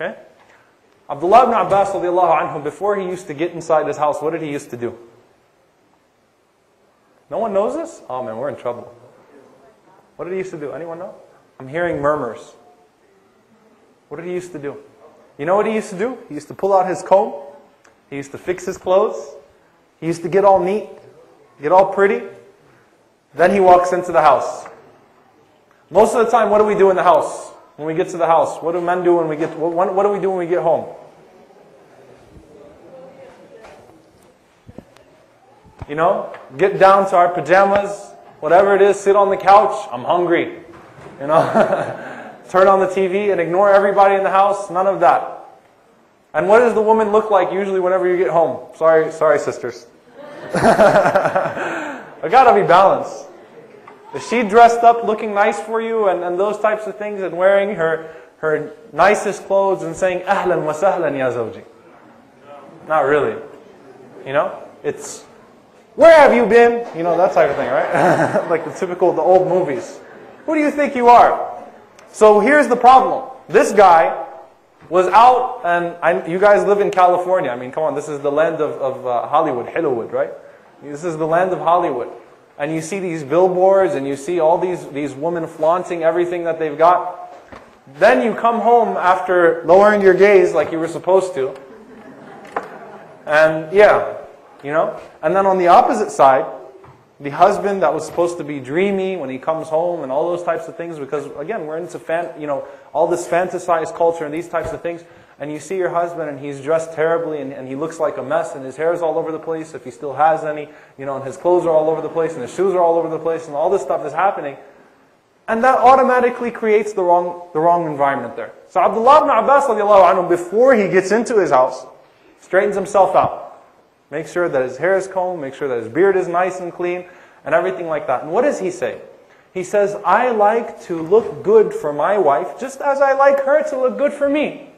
Okay? Abdullah ibn Abbas radiallahu anhu, before he used to get inside his house, what did he used to do? No one knows this? Oh man, we're in trouble. What did he used to do? Anyone know? I'm hearing murmurs. What did he used to do? You know what he used to do? He used to pull out his comb. He used to fix his clothes. He used to get all neat, get all pretty. Then he walks into the house. Most of the time, what do we do in the house? When we get to the house, what do men do when we get? What do we do when we get home? You know, get down to our pajamas, whatever it is, sit on the couch. I'm hungry. You know, turn on the TV and ignore everybody in the house. None of that. And what does the woman look like usually whenever you get home? Sorry, sisters. I gotta be balanced. Is she dressed up looking nice for you and those types of things and wearing her nicest clothes and saying, Ahlan wa sahlan ya zawji? Not really. You know? It's, where have you been? You know, that type of thing, right? Like the old movies. Who do you think you are? So here's the problem. This guy was out, and you guys live in California. I mean, come on, this is the land of Hollywood, Hollywood, right? This is the land of Hollywood. And you see these billboards, and you see all these women flaunting everything that they've got. Then you come home after lowering your gaze like you were supposed to. And yeah, you know. And then on the opposite side, the husband that was supposed to be dreamy when he comes home and all those types of things, because again, we're into all this fantasized culture and these types of things. And you see your husband and he's dressed terribly and he looks like a mess and his hair is all over the place, if he still has any, you know, and his clothes are all over the place and his shoes are all over the place and all this stuff is happening. And that automatically creates the wrong environment there. So Abdullah ibn Abbas radiallahu anhu, before he gets into his house, straightens himself out. Makes sure that his hair is combed, makes sure that his beard is nice and clean, and everything like that. And what does he say? He says, I like to look good for my wife just as I like her to look good for me.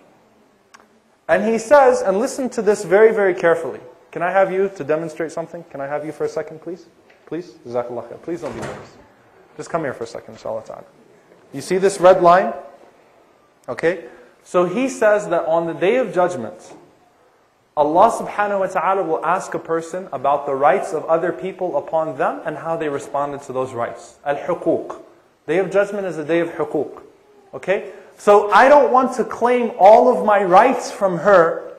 And he says, and listen to this very, very carefully. Can I have you to demonstrate something? Can I have you for a second, please? Please? Jazakallah khair. Please don't be nervous. Just come here for a second, inshallah ta'ala. You see this red line? Okay? So he says that on the Day of Judgment, Allah subhanahu wa ta'ala will ask a person about the rights of other people upon them and how they responded to those rights. Al-Huquq. Day of Judgment is a day of Huquq. Okay? So I don't want to claim all of my rights from her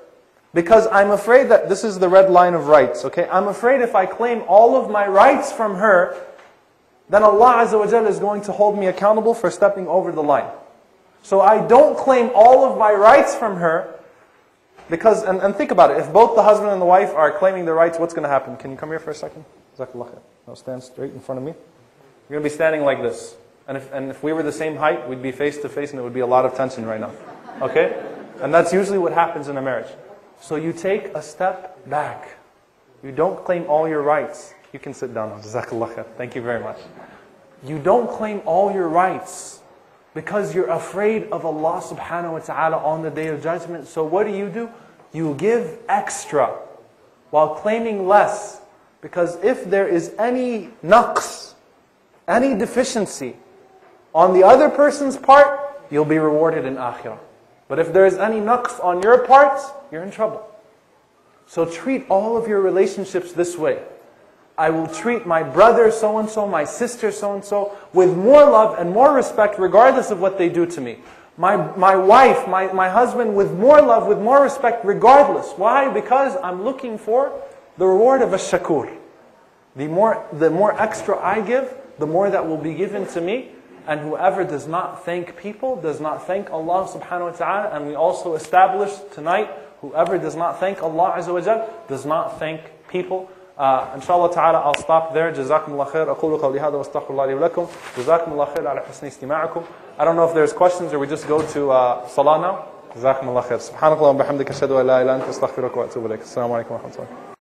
because I'm afraid that this is the red line of rights. Okay? I'm afraid if I claim all of my rights from her, then Allah Azza wa Jalla is going to hold me accountable for stepping over the line. So I don't claim all of my rights from her because, and think about it, if both the husband and the wife are claiming their rights, what's going to happen? Can you come here for a second? Jazakallah khair. Now stand straight in front of me. You're going to be standing like this. And if we were the same height, we'd be face to face and there would be a lot of tension right now. Okay? And that's usually what happens in a marriage. So you take a step back. You don't claim all your rights. You can sit down now. Jazakallah khair. Thank you very much. You don't claim all your rights because you're afraid of Allah subhanahu wa ta'ala on the Day of Judgment. So what do? You give extra while claiming less. Because if there is any naqs, any deficiency on the other person's part, you'll be rewarded in akhirah. But if there is any naqs on your part, you're in trouble. So treat all of your relationships this way. I will treat my brother so-and-so, my sister so-and-so, with more love and more respect regardless of what they do to me. My wife, my husband, with more love, with more respect regardless. Why? Because I'm looking for the reward of a shakur. The more extra I give, the more that will be given to me. And whoever does not thank people, does not thank Allah subhanahu wa ta'ala. And we also established tonight, whoever does not thank Allah Azza wa Jal, does not thank people. Inshallah ta'ala, I'll stop there. Jazakumullah khair. أقول قولي هذا واستغفر الله لي ولكم. جزاكم الله خير على حسن استماعكم. I don't know if there's questions or we just go to Salah now. جزاكم الله خير. سبحانك اللهم وبحمدك أشهد أن لا إله إلا أنت أستغفرك وأتوب إليك. السلام عليكم ورحمة الله.